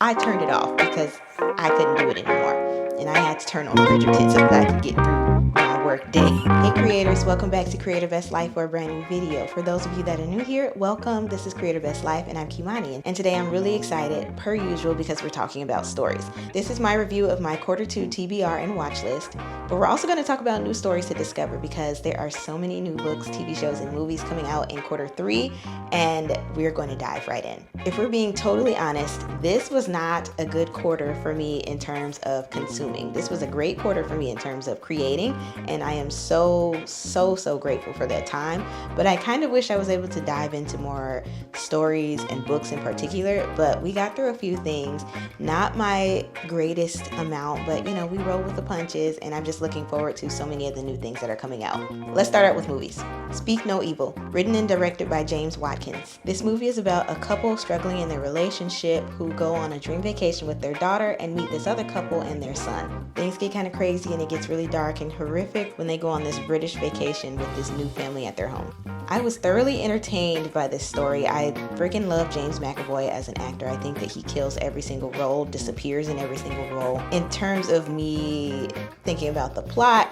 I turned it off because I couldn't do it anymore. And I had to turn on Bridgerton so that I could get through my work day. Hey creators, welcome back to Creator Best Life for a brand new video. For those of you that are new here, welcome. This is Creator Best Life and I'm Kimani. And today I'm really excited, per usual, because we're talking about stories. This is my review of my Q2 TBR and watch list. But we're also going to talk about new stories to discover because there are so many new books, TV shows, and movies coming out in Q3, and we're going to dive right in. If we're being totally honest, this was not a good quarter for me in terms of consuming. This was a great quarter for me in terms of creating, and I am so grateful for that time. But I kind of wish I was able to dive into more stories and books in particular, but we got through a few things. Not my greatest amount, but we roll with the punches, and I'm just looking forward to so many of the new things that are coming out. Let's start out with movies. Speak No Evil, written and directed by James Watkins. This movie is about a couple struggling in their relationship who go on a dream vacation with their daughter and meet this other couple and their son. Things get kind of crazy and it gets really dark and horrific when they go on this British vacation with this new family at their home. I was thoroughly entertained by this story. I freaking love James McAvoy as an actor. I think that he kills every single role, disappears in every single role. In terms of me thinking about the plot,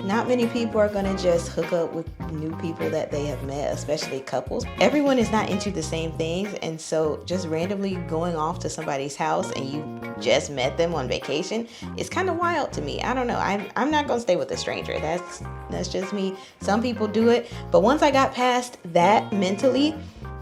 not many people are going to just hook up with new people that they have met, especially couples. Everyone is not into the same things, and so just randomly going off to somebody's house and you just met them on vacation is kind of wild to me. I don't know. I'm not going to stay with a stranger. That's just me. Some people do it, but once I got past that mentally,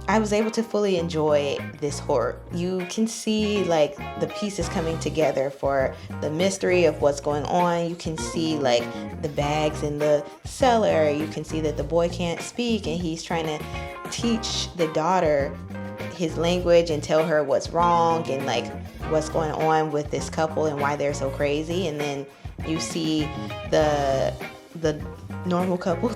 I was able to fully enjoy this horror. You can see like the pieces coming together for the mystery of what's going on. You can see like the bags in the cellar. You can see that the boy can't speak and he's trying to teach the daughter his language and tell her what's wrong and like what's going on with this couple and why they're so crazy. And then you see the normal couple.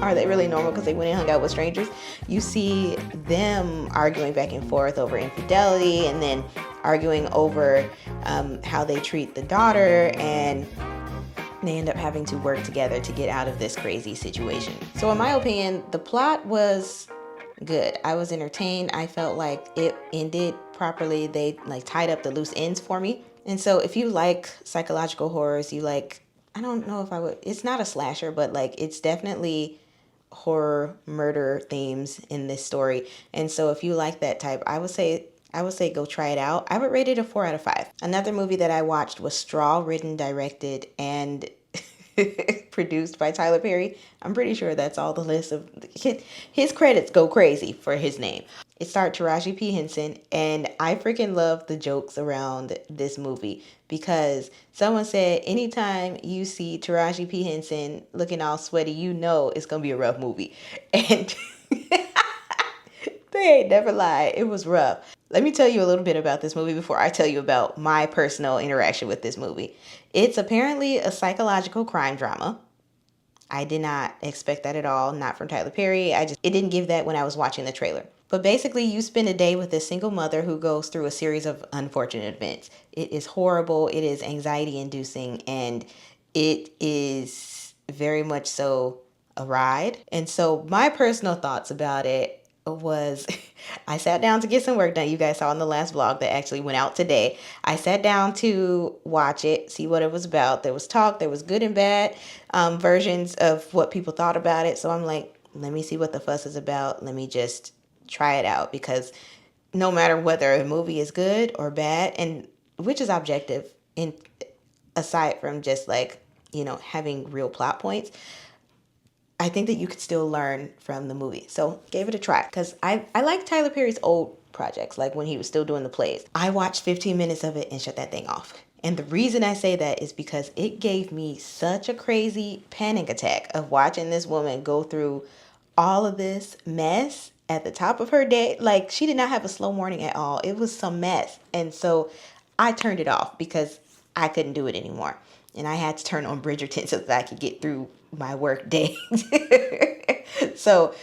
Are they really normal because they went and hung out with strangers? You see them arguing back and forth over infidelity and then arguing over how they treat the daughter, and they end up having to work together to get out of this crazy situation. So in my opinion, the plot was good. I was entertained. I felt like it ended properly. They like tied up the loose ends for me. And so if you like psychological horrors, you like, I don't know if I would, it's not a slasher, but like it's definitely horror murder themes in this story. And so if you like that type, I would say go try it out. I would rate it a 4 out of 5. Another movie that I watched was Straw, written, directed, and produced by Tyler Perry. I'm pretty sure that's all the list of his credits go crazy for his name. It starred Taraji P. Henson, and I freaking love the jokes around this movie because someone said anytime you see Taraji P. Henson looking all sweaty, you know it's going to be a rough movie. And they ain't never lied. It was rough. Let me tell you a little bit about this movie before I tell you about my personal interaction with this movie. It's apparently a psychological crime drama. I did not expect that at all, not from Tyler Perry. It didn't give that when I was watching the trailer. But basically, you spend a day with a single mother who goes through a series of unfortunate events. It is horrible, it is anxiety-inducing, and it is very much so a ride. And so my personal thoughts about it was I sat down to get some work done. You guys saw in the last vlog that actually went out today. I sat down to watch it, see what it was about. There was talk, there was good and bad versions of what people thought about it. So I'm like, let me see what the fuss is about. Let me just try it out, because no matter whether a movie is good or bad, and which is objective, in aside from just like, having real plot points, I think that you could still learn from the movie. So gave it a try because I like Tyler Perry's old projects, like when he was still doing the plays. I watched 15 minutes of it and shut that thing off. And the reason I say that is because it gave me such a crazy panic attack of watching this woman go through all of this mess at the top of her day. Like, she did not have a slow morning at all. It was some mess. And so I turned it off because I couldn't do it anymore. And I had to turn on Bridgerton so that I could get through my work day. So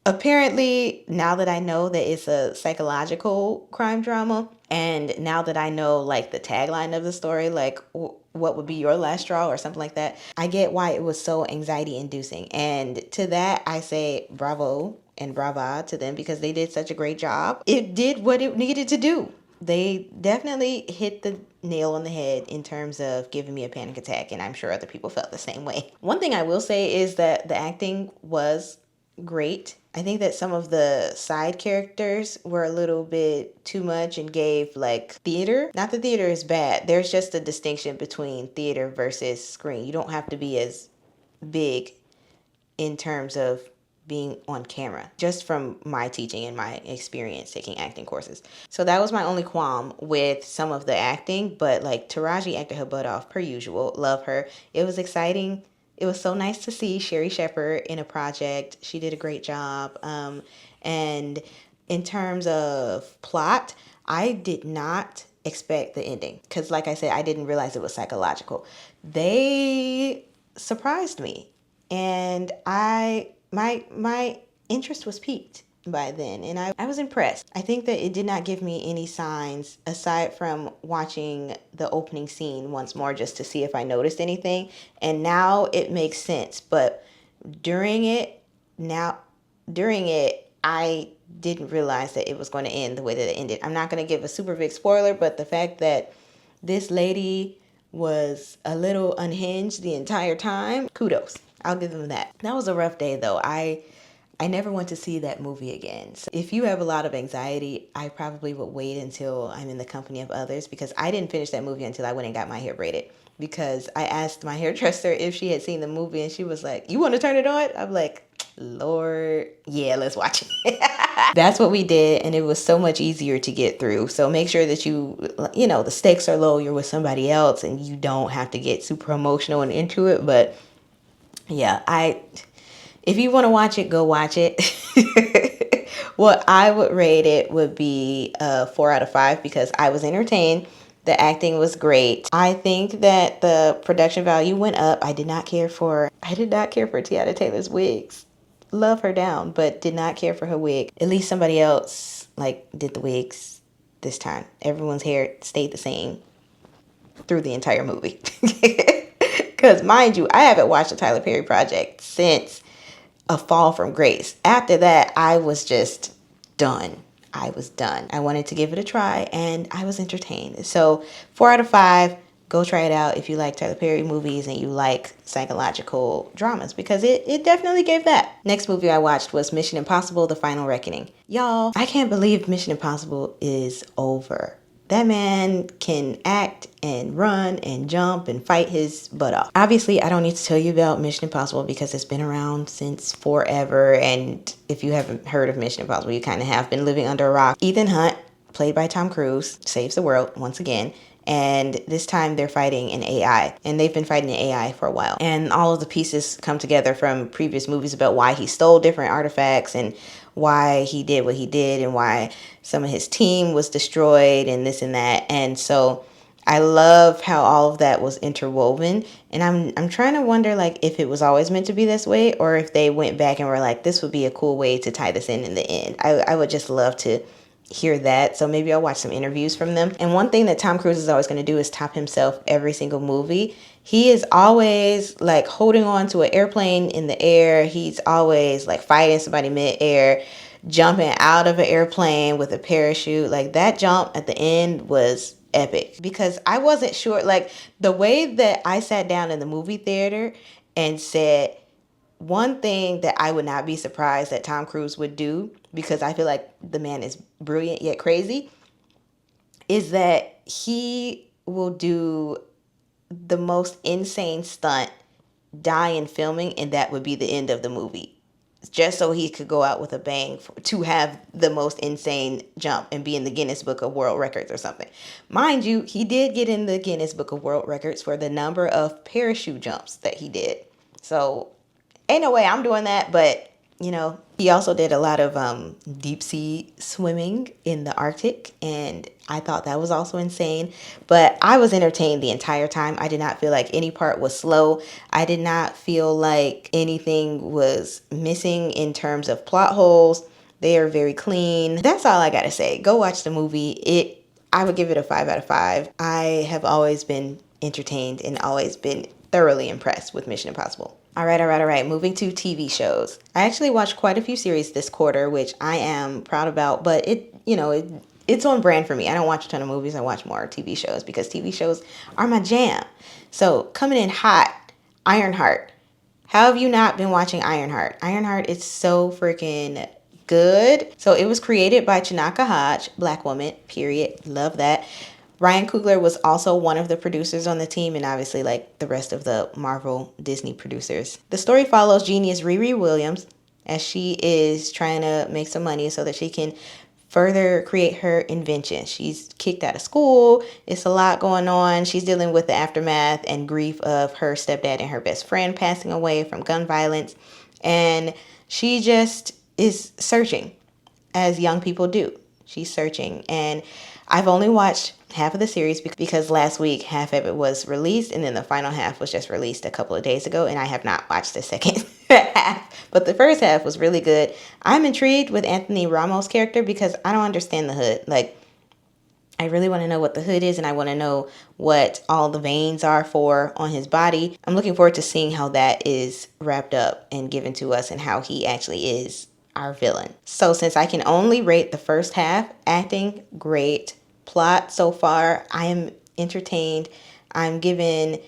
apparently, now that I know that it's a psychological crime drama, and now that I know like the tagline of the story, like what would be your last straw or something like that, I get why it was so anxiety inducing. And to that, I say bravo and brava to them because they did such a great job. It did what it needed to do. they definitely hit the nail on the head in terms of giving me a panic attack, and I'm sure other people felt the same way. One thing I will say is that the acting was great. I think that some of the side characters were a little bit too much and gave like theater. Not that theater is bad. There's just a distinction between theater versus screen. You don't have to be as big in terms of being on camera, just from my teaching and my experience taking acting courses. So that was my only qualm with some of the acting, but like Taraji acted her butt off per usual. Love her. It was exciting. It was so nice to see Sherry Shepherd in a project. She did a great job. And in terms of plot, I did not expect the ending because, like I said, I didn't realize it was psychological. They surprised me, and my interest was piqued by then, and I was impressed. I think that it did not give me any signs aside from watching the opening scene once more just to see if I noticed anything, and now it makes sense. But during it now during it I didn't realize that it was going to end the way that it ended. I'm not going to give a super big spoiler, but the fact that this lady was a little unhinged the entire time, kudos. I'll give them that. That was a rough day though. I never want to see that movie again. So if you have a lot of anxiety, I probably would wait until I'm in the company of others, because I didn't finish that movie until I went and got my hair braided. Because I asked my hairdresser if she had seen the movie, and she was like, "You want to turn it on?" I'm like, Lord, yeah, let's watch it. That's what we did, and it was so much easier to get through. So make sure that the stakes are low, you're with somebody else, and you don't have to get super emotional and into it. But yeah, if you want to watch it, go watch it. What I would rate it would be a 4 out of 5 because I was entertained. The acting was great. I think that the production value went up. I did not care for Tiana Taylor's wigs. Love her down, but did not care for her wig. At least somebody else like did the wigs this time. Everyone's hair stayed the same through the entire movie. Because mind you, I haven't watched the Tyler Perry project since A Fall from Grace. After that, I was just done. I was done. I wanted to give it a try, and I was entertained. So 4 out of 5. Go try it out if you like Tyler Perry movies and you like psychological dramas, because it definitely gave that. Next movie I watched was Mission Impossible: The Final Reckoning. Y'all, I can't believe Mission Impossible is over. That man can act and run and jump and fight his butt off. Obviously, I don't need to tell you about Mission Impossible because it's been around since forever. And if you haven't heard of Mission Impossible, you kind of have been living under a rock. Ethan Hunt, played by Tom Cruise, saves the world once again. And this time they're fighting an AI. And they've been fighting an AI for a while. And all of the pieces come together from previous movies about why he stole different artifacts and why he did what he did and why some of his team was destroyed and this and that. And so I love how all of that was interwoven. And I'm trying to wonder like if it was always meant to be this way, or if they went back and were like, this would be a cool way to tie this in the end. I would just love to hear that. So maybe I'll watch some interviews from them. And one thing that Tom Cruise is always going to do is top himself every single movie. He is always like holding on to an airplane in the air. He's always like fighting somebody mid-air, jumping out of an airplane with a parachute. Like that jump at the end was epic, because I wasn't sure, like the way that I sat down in the movie theater and said, one thing that I would not be surprised that Tom Cruise would do, because I feel like the man is brilliant yet crazy, is that he will do the most insane stunt, die in filming, and that would be the end of the movie. Just so he could go out with a bang to have the most insane jump and be in the Guinness Book of World Records or something. Mind you, he did get in the Guinness Book of World Records for the number of parachute jumps that he did. So ain't no way I'm doing that, but he also did a lot of deep sea swimming in the Arctic, and I thought that was also insane. But I was entertained the entire time. I did not feel like any part was slow. I did not feel like anything was missing in terms of plot holes. They are very clean. That's all I gotta say. Go watch the movie. I would give it a 5 out of 5. I have always been entertained and always been thoroughly impressed with Mission Impossible. All right. Moving to TV shows. I actually watched quite a few series this quarter, which I am proud about, but it it's on brand for me. I don't watch a ton of movies. I watch more TV shows because TV shows are my jam. So coming in hot, Ironheart. How have you not been watching Ironheart? Ironheart is so freaking good. So it was created by Chinaka Hodge, black woman, period. Love that. Ryan Coogler was also one of the producers on the team, and obviously like the rest of the Marvel Disney producers. The story follows genius Riri Williams as she is trying to make some money so that she can further create her invention. She's kicked out of school. It's a lot going on. She's dealing with the aftermath and grief of her stepdad and her best friend passing away from gun violence. And she just is searching, as young people do. She's searching. And I've only watched half of the series because last week half of it was released and then the final half was just released a couple of days ago, and I have not watched the second half. But the first half was really good. I'm intrigued with Anthony Ramos' character because I don't understand the hood. Like, I really want to know what the hood is, and I want to know what all the veins are for on his body. I'm looking forward to seeing how that is wrapped up and given to us and how he actually is our villain. So since I can only rate the first half, acting, great. Plot so far, I am entertained. I'm given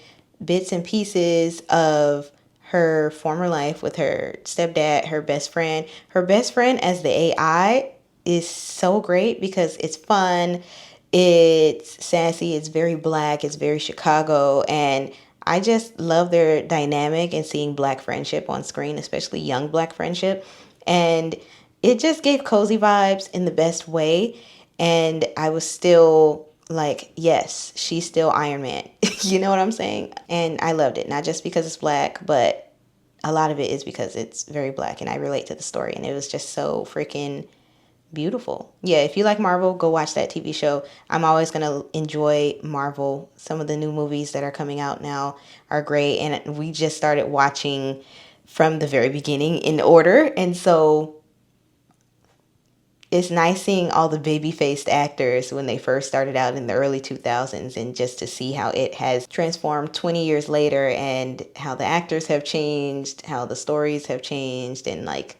bits and pieces of her former life with her stepdad, her best friend. Her best friend as the AI is so great because it's fun, it's sassy, it's very black, it's very Chicago, and I just love their dynamic and seeing black friendship on screen, especially young black friendship. And it just gave cozy vibes in the best way. And I was still like, yes, she's still Iron Man. You know what I'm saying? And I loved it, not just because it's black, but a lot of it is because it's very black and I relate to the story. And it was just so freaking beautiful. Yeah, if you like Marvel, go watch that TV show. I'm always going to enjoy Marvel. Some of the new movies that are coming out now are great. And we just started watching from the very beginning in order. And so it's nice seeing all the baby-faced actors when they first started out in the early 2000s and just to see how it has transformed 20 years later and how the actors have changed, how the stories have changed, and like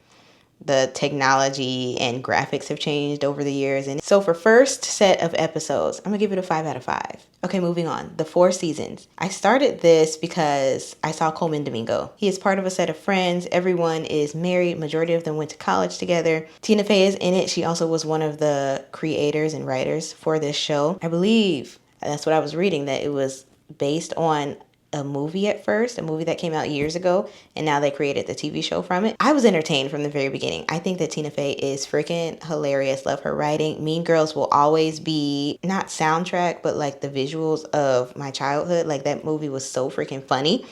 the technology and graphics have changed over the years. And so for first set of episodes, I'm gonna give it a 5 out of 5. Okay, moving on. The 4 seasons. I started this because I saw Coleman Domingo. He is part of a set of friends. Everyone is married. Majority of them went to college together. Tina Fey is in it. She also was one of the creators and writers for this show. I believe that's what I was reading, that it was based on a movie at first, a movie that came out years ago, and now they created the TV show from it. I was entertained from the very beginning. I think that Tina Fey is freaking hilarious. Love her writing. Mean Girls will always be not soundtrack, but like the visuals of my childhood. Like that movie was so freaking funny.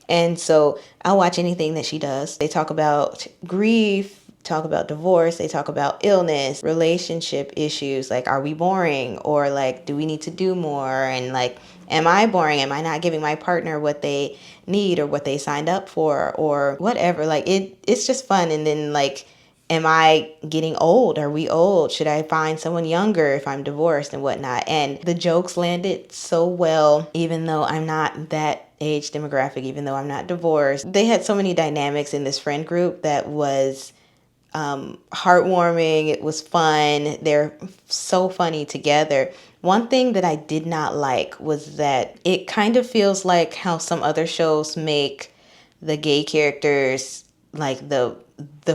And so I'll watch anything that she does. They talk about grief, talk about divorce, they talk about illness, relationship issues, like are we boring, or like do we need to do more, and like am I boring, am I not giving my partner what they need or what they signed up for or whatever. Like it's just fun. And then like, am I getting old? Are we old? Should I find someone younger if I'm divorced and whatnot? And the jokes landed so well, even though I'm not that age demographic, even though I'm not divorced. They had so many dynamics in this friend group that was heartwarming. It was fun. They're so funny together. One thing that I did not like was that it kind of feels like how some other shows make the gay characters like the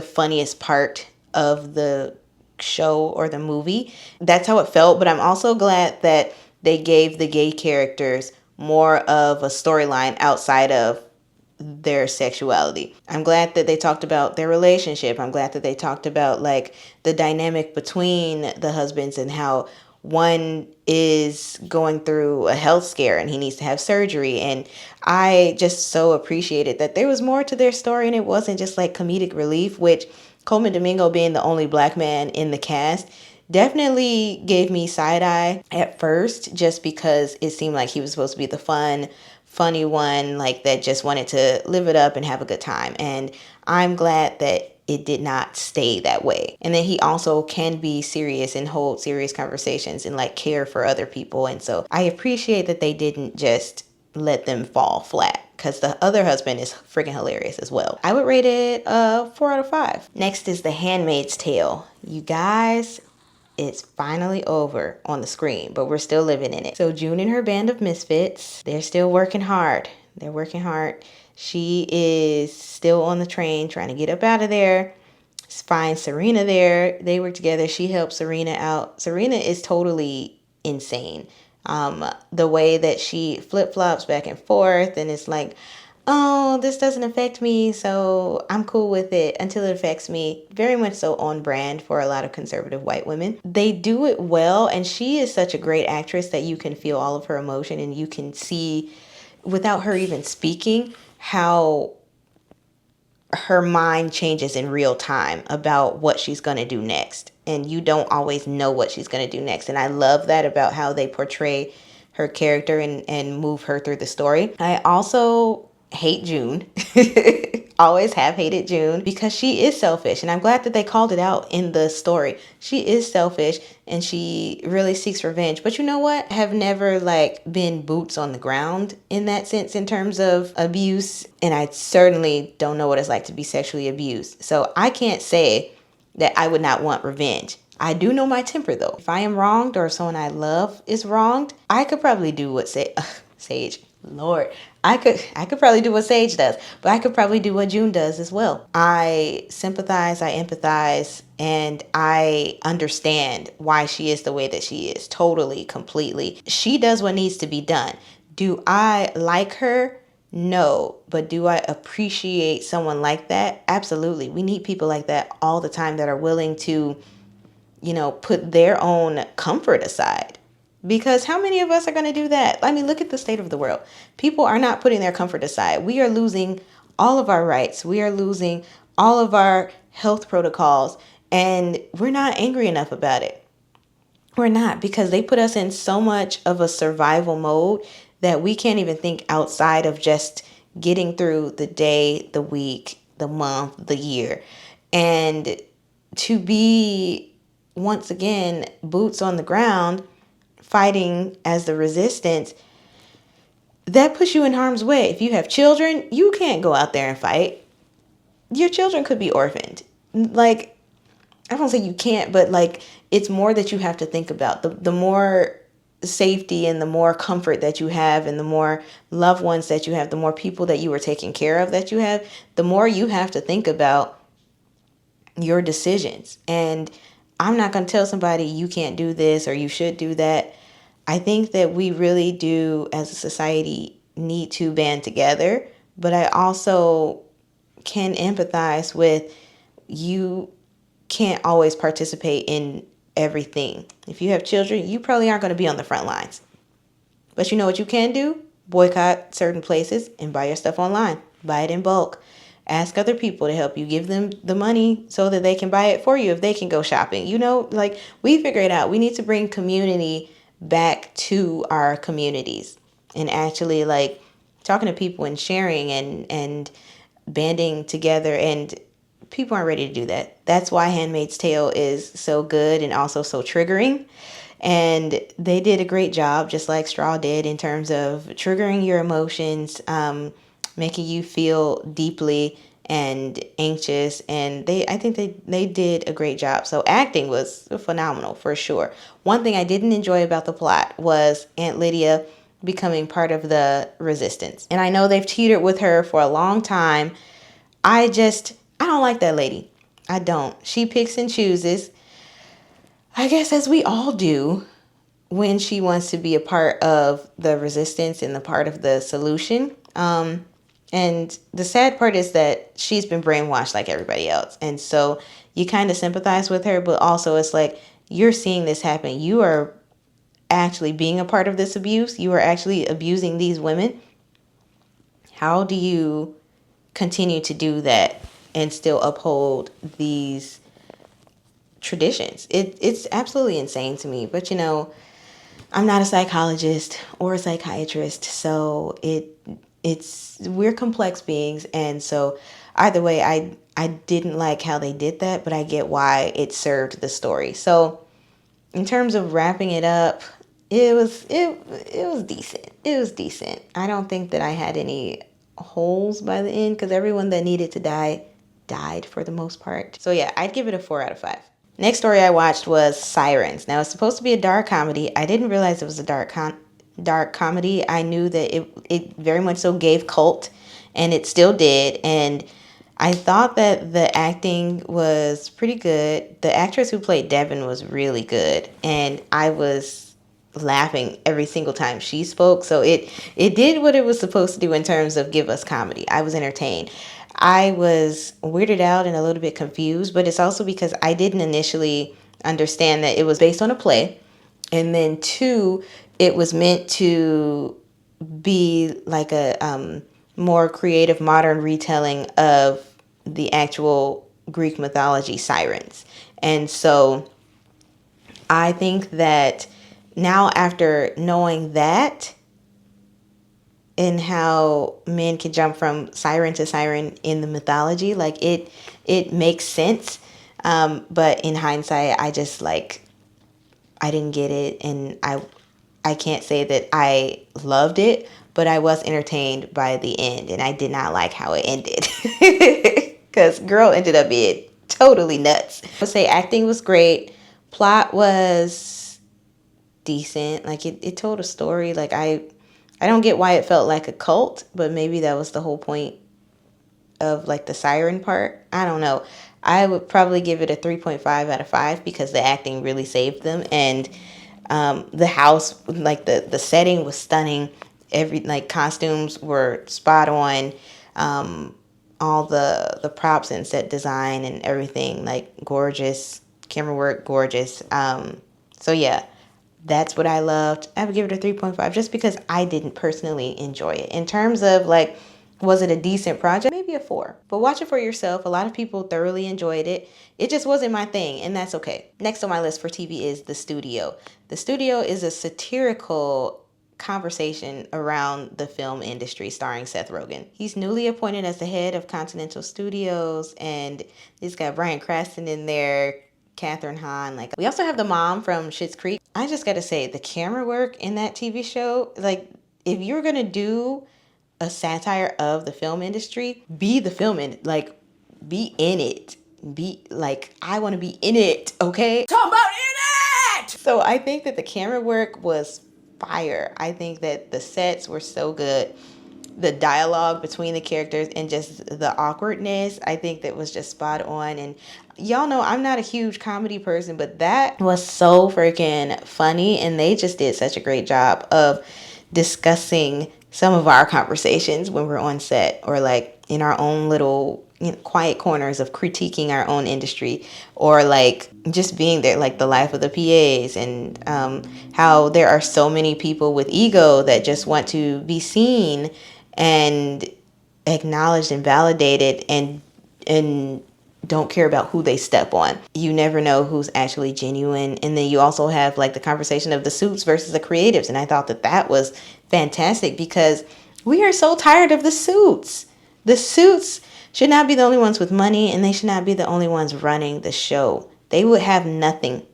funniest part of the show or the movie. That's how it felt, but I'm also glad that they gave the gay characters more of a storyline outside of their sexuality. I'm glad that they talked about their relationship. I'm glad that they talked about like the dynamic between the husbands and how one is going through a health scare and he needs to have surgery. And I just so appreciated that there was more to their story and it wasn't just like comedic relief, which Coleman Domingo being the only black man in the cast definitely gave me side eye at first, just because it seemed like he was supposed to be the funny one, like that just wanted to live it up and have a good time. And I'm glad that it did not stay that way. And then he also can be serious and hold serious conversations and like care for other people. And so I appreciate that they didn't just let them fall flat, because the other husband is freaking hilarious as well. I would rate it 4 out of 5. Next is The Handmaid's Tale. You guys, it's finally over on the screen, but we're still living in it. So June and her band of misfits, they're still working hard. They're working hard. She is still on the train trying to get up out of there. Find Serena there. They work together. She helps Serena out. Serena is totally insane. The way that she flip-flops back and forth, and it's like, oh, this doesn't affect me, so I'm cool with it until it affects me. Very much so on brand for a lot of conservative white women. They do it well, and she is such a great actress that you can feel all of her emotion, and you can see, without her even speaking, how her mind changes in real time about what she's going to do next. And you don't always know what she's going to do next. And I love that about how they portray her character and move her through the story. I also hate June. Always have hated June because she is selfish. And I'm glad that they called it out in the story. She is selfish and she really seeks revenge. But you know what? Have never been boots on the ground in that sense in terms of abuse. And I certainly don't know what it's like to be sexually abused. So I can't say that I would not want revenge. I do know my temper though. If I am wronged or someone I love is wronged, I could probably do what Sage. Lord, I could probably do what Sage does, but I could probably do what June does as well. I sympathize, I empathize, and I understand why she is the way that she is. Totally, completely. She does what needs to be done. Do I like her? No. But do I appreciate someone like that? Absolutely. We need people like that all the time that are willing to, put their own comfort aside. Because how many of us are going to do that? I mean, look at the state of the world. People are not putting their comfort aside. We are losing all of our rights. We are losing all of our health protocols. And we're not angry enough about it. We're not, because they put us in so much of a survival mode that we can't even think outside of just getting through the day, the week, the month, the year. And to be, once again, boots on the ground, fighting as the resistance, that puts you in harm's way. If you have children, you can't go out there and fight. Your children could be orphaned. I don't say you can't, but it's more that you have to think about. The more safety and the more comfort that you have and the more loved ones that you have, the more people that you are taking care of that you have, the more you have to think about your decisions. And I'm not going to tell somebody you can't do this or you should do that. I think that we really do, as a society, need to band together. But I also can empathize with, you can't always participate in everything. If you have children, you probably aren't going to be on the front lines. But you know what you can do? Boycott certain places and buy your stuff online. Buy it in bulk. Ask other people to help you. Give them the money so that they can buy it for you if they can go shopping. We figure it out. We need to bring community back to our communities and actually talking to people and sharing and banding together, and people aren't ready to do that. That's why Handmaid's Tale is so good and also so triggering. And they did a great job, just like Straw did, in terms of triggering your emotions, making you feel deeply and anxious. And I think they did a great job. So acting was phenomenal for sure. One thing I didn't enjoy about the plot was Aunt Lydia becoming part of the resistance. And I know they've teetered with her for a long time. I don't like that lady. I don't. She picks and chooses, I guess, as we all do, when she wants to be a part of the resistance and the part of the solution. And the sad part is that she's been brainwashed like everybody else. And so you kind of sympathize with her, but also it's like, you're seeing this happen. You are actually being a part of this abuse. You are actually abusing these women. How do you continue to do that and still uphold these traditions? It's absolutely insane to me. But I'm not a psychologist or a psychiatrist, so we're complex beings, and so either way, I didn't like how they did that, but I get why it served the story. So in terms of wrapping it up, it was decent. It was decent. I don't think that I had any holes by the end, because everyone that needed to die died for the most part. So yeah, I'd give it a 4 out of 5. Next story I watched was Sirens. Now, it's supposed to be a dark comedy. I didn't realize it was a dark comedy. I knew that it very much so gave cult, and it still did. And I thought that the acting was pretty good. The actress who played Devin was really good, and I was laughing every single time she spoke. So it did what it was supposed to do in terms of give us comedy. I was entertained. I was weirded out and a little bit confused, but it's also because I didn't initially understand that it was based on a play, and then two, it was meant to be like a more creative modern retelling of the actual Greek mythology sirens. And so I think that now, after knowing that and how men can jump from siren to siren in the mythology, like it makes sense. But in hindsight, I just like I didn't get it, and I can't say that I loved it, but I was entertained by the end, and I did not like how it ended. Because girl ended up being totally nuts. I would say acting was great. Plot was decent. Like it told a story. Like I don't get why it felt like a cult, but maybe that was the whole point of like the siren part. I don't know. I would probably give it a 3.5 out of 5 because the acting really saved them, and the house, like the setting was stunning. Every like costumes were spot on. All the props and set design and everything, like gorgeous. Camera work, gorgeous. So yeah, that's what I loved. I would give it a 3.5 just because I didn't personally enjoy it. In terms of like, was it a decent project? Maybe a 4. But watch it for yourself. A lot of people thoroughly enjoyed it. It just wasn't my thing, and that's okay. Next on my list for TV is The Studio. The Studio is a satirical conversation around the film industry starring Seth Rogen. He's newly appointed as the head of Continental Studios, and it's got Bryan Cranston in there, Catherine Hahn. Like, we also have the mom from Schitt's Creek. I just gotta say, the camera work in that TV show, like, if you're gonna do a satire of the film industry, be the film in like be in it. Be like, I want to be in it, okay? Talk about in it! So I think that the camera work was fire. I think that the sets were so good. The dialogue between the characters and just the awkwardness, I think that was just spot on. And y'all know I'm not a huge comedy person, but that was so freaking funny, and they just did such a great job of discussing some of our conversations when we're on set, or like in our own little quiet corners of critiquing our own industry, or like just being there, like the life of the PAs, and how there are so many people with ego that just want to be seen and acknowledged and validated, and don't care about who they step on. You never know who's actually genuine. And then you also have like the conversation of the suits versus the creatives. And I thought that that was fantastic because we are so tired of the suits. The suits should not be the only ones with money, and they should not be the only ones running the show. They would have nothing,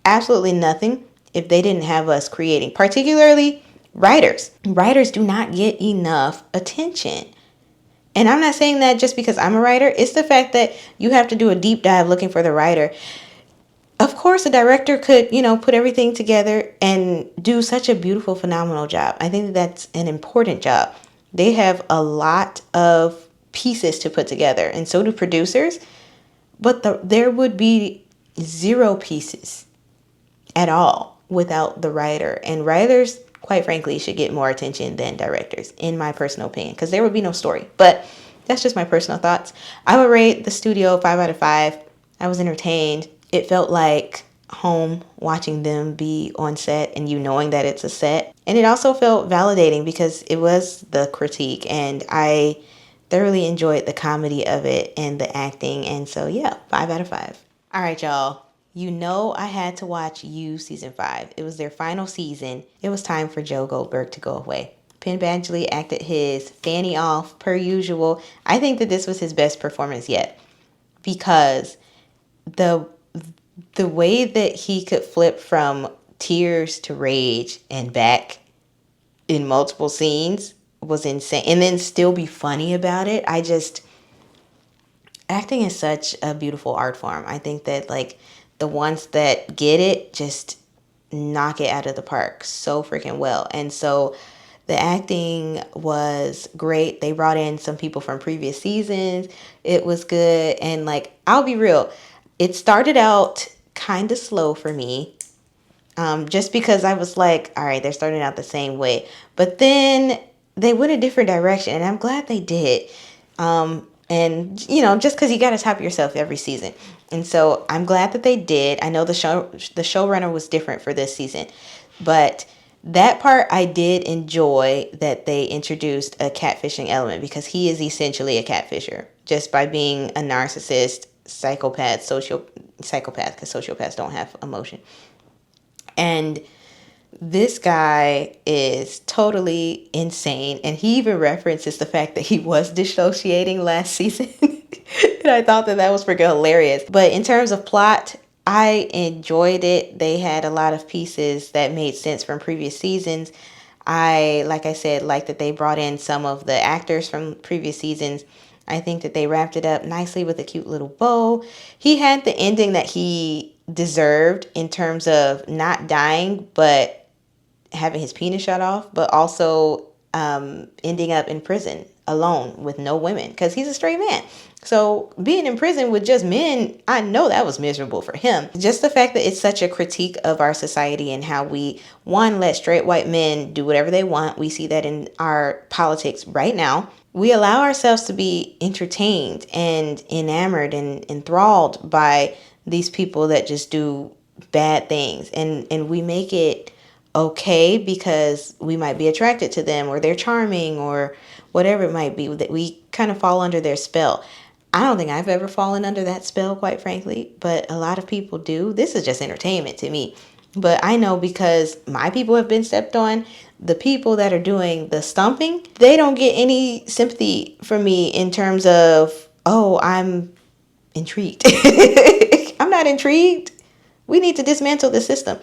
absolutely nothing, if they didn't have us creating, particularly writers. Writers do not get enough attention. And I'm not saying that just because I'm a writer. It's the fact that you have to do a deep dive looking for the writer. Of course, a director could, put everything together and do such a beautiful, phenomenal job. I think that's an important job. They have a lot of pieces to put together, and so do producers. But there would be 0 pieces at all without the writer. And writers, quite frankly, should get more attention than directors, in my personal opinion, because there would be no story. But that's just my personal thoughts. I would rate The Studio 5 out of 5. I was entertained. It felt like home watching them be on set and you knowing that it's a set. And it also felt validating because it was the critique, and I thoroughly enjoyed the comedy of it and the acting. And so, yeah, 5 out of 5. All right, y'all. I had to watch You season 5. It was their final season. It was time for Joe Goldberg to go away. Penn Badgley acted his fanny off per usual. I think that this was his best performance yet, because the way that he could flip from tears to rage and back in multiple scenes was insane, and then still be funny about it. Acting is such a beautiful art form. I think that like the ones that get it just knock it out of the park so freaking well. And so the acting was great. They brought in some people from previous seasons. It was good. And like, I'll be real, it started out kind of slow for me. Just because I was like, all right, they're starting out the same way. But then they went a different direction, and I'm glad they did. And, just because you got to top yourself every season. And so I'm glad that they did. I know the showrunner was different for this season. But that part I did enjoy, that they introduced a catfishing element, because he is essentially a catfisher just by being a narcissist, psychopath, psychopath, because sociopaths don't have emotion. And this guy is totally insane. And he even references the fact that he was dissociating last season. And I thought that was freaking hilarious. But in terms of plot, I enjoyed it. They had a lot of pieces that made sense from previous seasons. Like I said, like that they brought in some of the actors from previous seasons. I think that they wrapped it up nicely with a cute little bow. He had the ending that he deserved in terms of not dying, but having his penis shot off, but also ending up in prison alone with no women, because he's a straight man. So being in prison with just men, I know that was miserable for him. Just the fact that it's such a critique of our society and how we, one, let straight white men do whatever they want. We see that in our politics right now. We allow ourselves to be entertained and enamored and enthralled by these people that just do bad things. And we make it okay because we might be attracted to them, or they're charming, or whatever it might be, that we kind of fall under their spell. I don't think I've ever fallen under that spell, quite frankly, but a lot of people do. This is just entertainment to me. But I know, because my people have been stepped on, the people that are doing the stumping, they don't get any sympathy from me in terms of, oh, I'm intrigued. I'm not intrigued. We need to dismantle the system.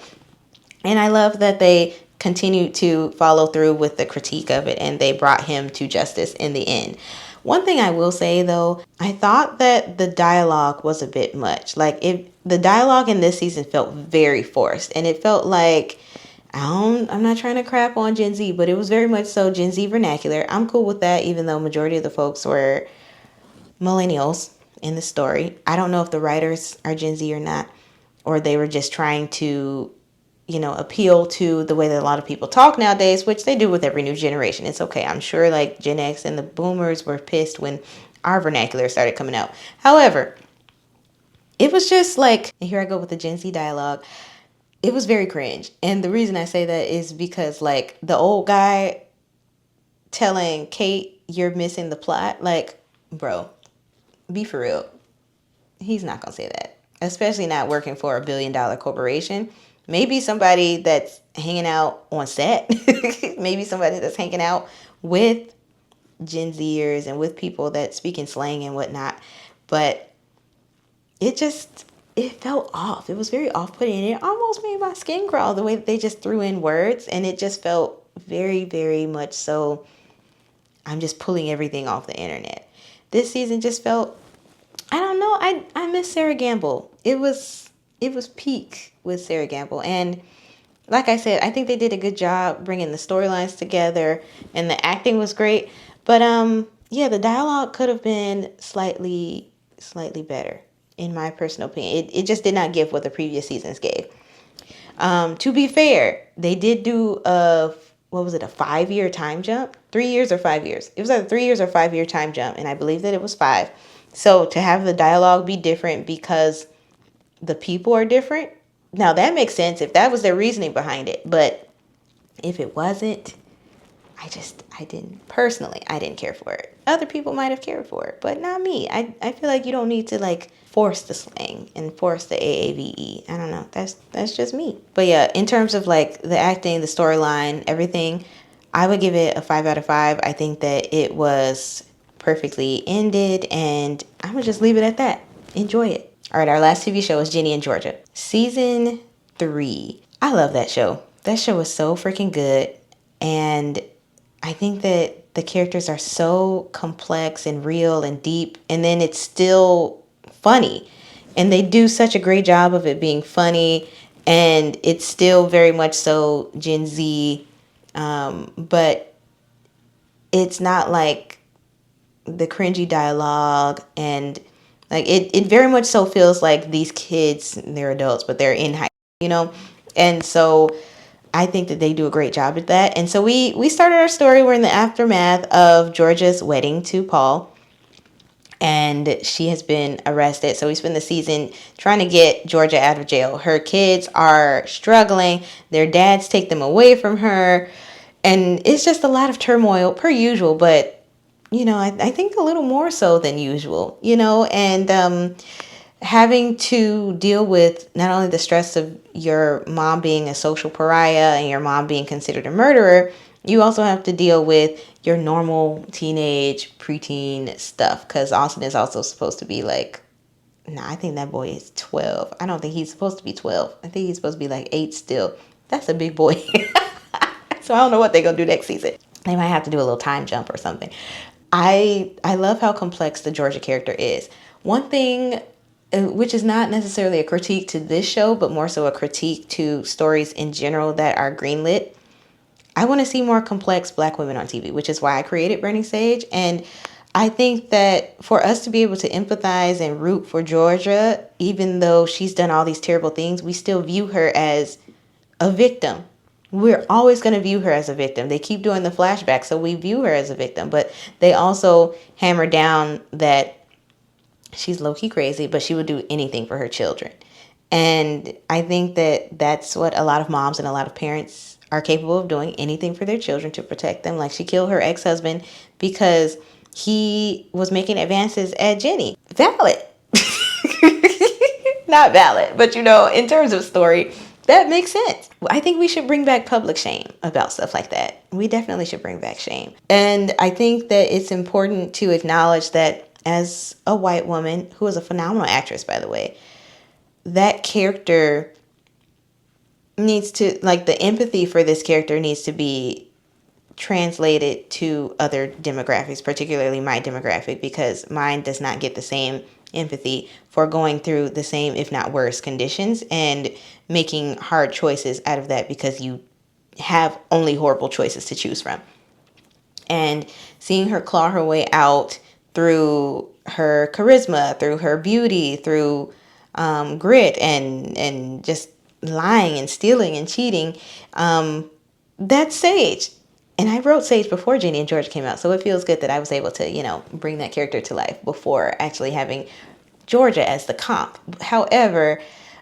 And I love that they continued to follow through with the critique of it, and they brought him to justice in the end. One thing I will say, though, I thought that the dialogue was a bit much. Like, the dialogue in this season felt very forced, and it felt like, I'm not trying to crap on Gen Z, but it was very much so Gen Z vernacular. I'm cool with that, even though majority of the folks were millennials in the story. I don't know if the writers are Gen Z or not, or they were just trying to appeal to the way that a lot of people talk nowadays, which they do with every new generation. It's okay. I'm sure like Gen X and the boomers were pissed when our vernacular started coming out. However, it was just like, and here I go with the Gen Z dialogue, it was very cringe. And the reason I say that is because like the old guy telling Kate, you're missing the plot. Like, bro, be for real. He's not going to say that, especially not working for a $1 billion corporation. Maybe somebody that's hanging out on set. Maybe somebody that's hanging out with Gen Zers and with people that speak in slang and whatnot. But it felt off. It was very off-putting. It almost made my skin crawl, the way that they just threw in words. And it just felt very, very much so, I'm just pulling everything off the internet. This season just felt, I don't know, I miss Sarah Gamble. It was peak with Sarah Gamble. And like I said, I think they did a good job bringing the storylines together, and the acting was great. But yeah, the dialogue could have been slightly better, in my personal opinion. It just did not give what the previous seasons gave. To be fair, they did do a 5-year time jump? 3 years or 5 years? It was either 3 years or 5-year time jump, and I believe that it was 5. So to have the dialogue be different because the people are different, now that makes sense if that was their reasoning behind it. But if it wasn't, I didn't care for it. Other people might have cared for it, but not me. I feel like you don't need to like force the slang and force the AAVE. I don't know. That's just me. But yeah, in terms of like the acting, the storyline, everything, I would give it a 5 out of 5. I think that it was perfectly ended, and I'm gonna just leave it at that. Enjoy it. All right, our last TV show is Ginny and Georgia. Season 3. I love that show. That show is so freaking good. And I think that the characters are so complex and real and deep. And then it's still funny. And they do such a great job of it being funny, and it's still very much so Gen Z, but it's not like the cringy dialogue, and like it very much so feels like these kids, they're adults but they're in high school, you know. And so I think that they do a great job at that. And so we started our story. We're in the aftermath of Georgia's wedding to Paul, and she has been arrested. So we spend the season trying to get Georgia out of jail. Her kids are struggling. Their dads take them away from her. And it's just a lot of turmoil per usual, but you know, I think a little more so than usual, you know, and having to deal with not only the stress of your mom being a social pariah and your mom being considered a murderer, you also have to deal with your normal teenage preteen stuff, because Austin is also supposed to be like, I think that boy is 12. I don't think he's supposed to be 12. I think he's supposed to be like 8 still. That's a big boy. So I don't know what they're going to do next season. They might have to do a little time jump or something. I love how complex the Georgia character is. One thing, which is not necessarily a critique to this show, but more so a critique to stories in general that are greenlit. I want to see more complex Black women on TV, which is why I created Burning Sage. And I think that for us to be able to empathize and root for Georgia, even though she's done all these terrible things, we still view her as a victim. We're always going to view her as a victim. They keep doing the flashback, so we view her as a victim. But they also hammer down that she's low-key crazy, but she would do anything for her children. And I think that that's what a lot of moms and a lot of parents are capable of doing, anything for their children to protect them. Like, she killed her ex-husband because he was making advances at Jenny. Valid. Not valid, but you know, in terms of story, that makes sense. I think we should bring back public shame about stuff like that. We definitely should bring back shame. And I think that it's important to acknowledge that as a white woman, who is a phenomenal actress, by the way, that character needs to, like, the empathy for this character needs to be translated to other demographics, particularly my demographic, because mine does not get the same empathy for going through the same, if not worse, conditions and making hard choices out of that because you have only horrible choices to choose from. And seeing her claw her way out through her charisma, through her beauty, through grit, and just lying and stealing and cheating, that's Sage. And I wrote Sage before Jenny and George came out, so it feels good that I was able to, you know, bring that character to life before actually having Georgia as the comp. However,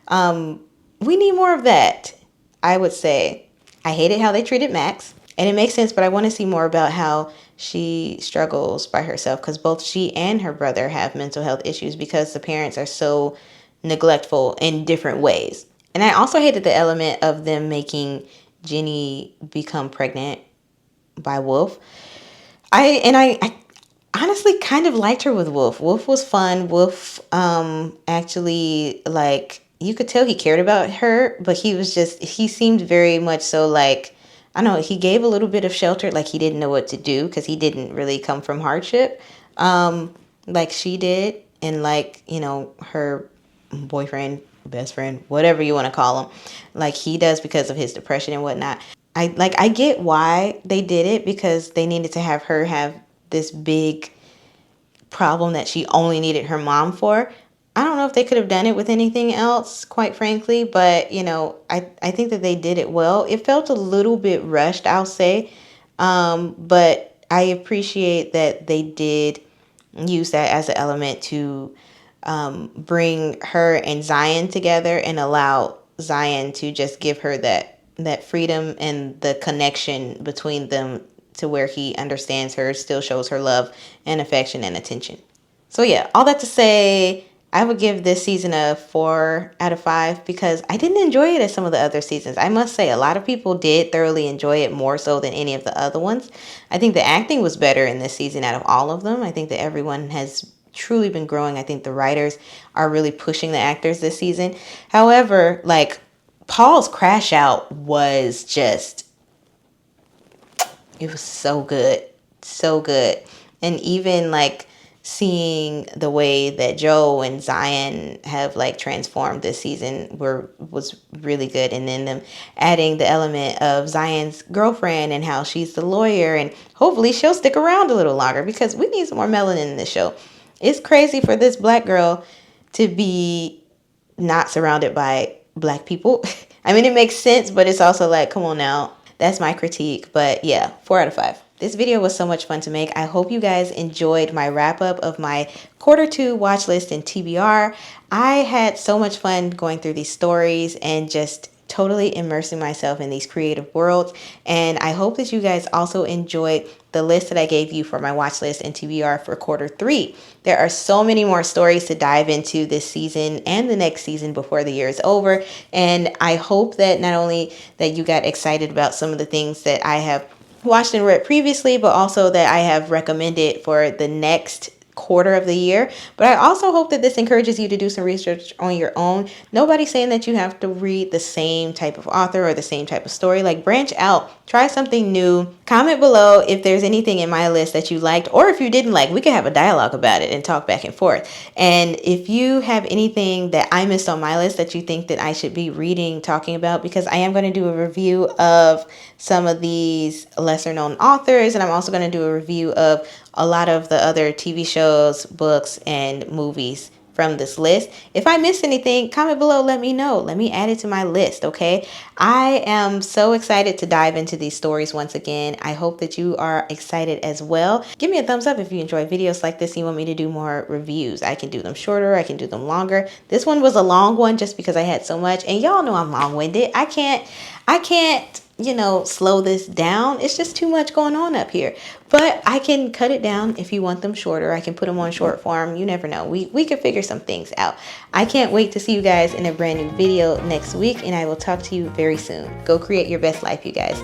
we need more of that, I would say. I hated how they treated Max, and it makes sense, but I want to see more about how she struggles by herself, because both she and her brother have mental health issues because the parents are so neglectful in different ways. And I also hated the element of them making Jenny become pregnant by Wolf. I honestly kind of liked her with Wolf. Wolf was fun. Wolf actually, like, you could tell he cared about her, but he seemed very much so like, I don't know, he gave a little bit of shelter, like he didn't know what to do because he didn't really come from hardship like she did. And like, you know, her boyfriend, best friend, whatever you want to call him, like he does because of his depression and whatnot. I get why they did it, because they needed to have her have this big problem that she only needed her mom for. I don't know if they could have done it with anything else, quite frankly, but you know, I think that they did it well. It felt a little bit rushed, I'll say, but I appreciate that they did use that as an element to bring her and Zion together and allow Zion to just give her that freedom and the connection between them, to where he understands her, still shows her love and affection and attention. So yeah, all that to say, I would give this season a 4 out of 5 because I didn't enjoy it as some of the other seasons. I must say, a lot of people did thoroughly enjoy it, more so than any of the other ones. I think the acting was better in this season out of all of them. I think that everyone has truly been growing. I think the writers are really pushing the actors this season. However, like, Paul's crash out was just, it was so good. So good. And even like seeing the way that Joe and Zion have like transformed this season was really good. And then them adding the element of Zion's girlfriend and how she's the lawyer, and hopefully she'll stick around a little longer because we need some more melanin in this show. It's crazy for this black girl to be not surrounded by black people. I mean, it makes sense, but it's also like, come on now. That's my critique. But yeah, 4 out of 5. This video was so much fun to make. I hope you guys enjoyed my wrap up of my Q2 watch list and TBR. I had so much fun going through these stories and just totally immersing myself in these creative worlds. And I hope that you guys also enjoyed the list that I gave you for my watch list and TBR for Q3. There are so many more stories to dive into this season and the next season before the year is over. And I hope that not only that you got excited about some of the things that I have watched and read previously, but also that I have recommended for the next quarter of the year. But I also hope that this encourages you to do some research on your own. Nobody's saying that you have to read the same type of author or the same type of story. Like, branch out, try something new. Comment below if there's anything in my list that you liked, or if you didn't like. We could have a dialogue about it and talk back and forth. And if you have anything that I missed on my list that you think that I should be reading, talking about, because I am going to do a review of some of these lesser known authors, and I'm also going to do a review of a lot of the other TV shows, books, and movies from this list. If I missed anything, comment below, let me know. Let me add it to my list, okay? I am so excited to dive into these stories once again. I hope that you are excited as well. Give me a thumbs up if you enjoy videos like this and you want me to do more reviews. I can do them shorter, I can do them longer. This one was a long one just because I had so much, and y'all know I'm long-winded. I can't slow this down. It's just too much going on up here. But I can cut it down if you want them shorter. I can put them on short form. You never know. We can figure some things out. I can't wait to see you guys in a brand new video next week, and I will talk to you very soon. Go create your best life, you guys.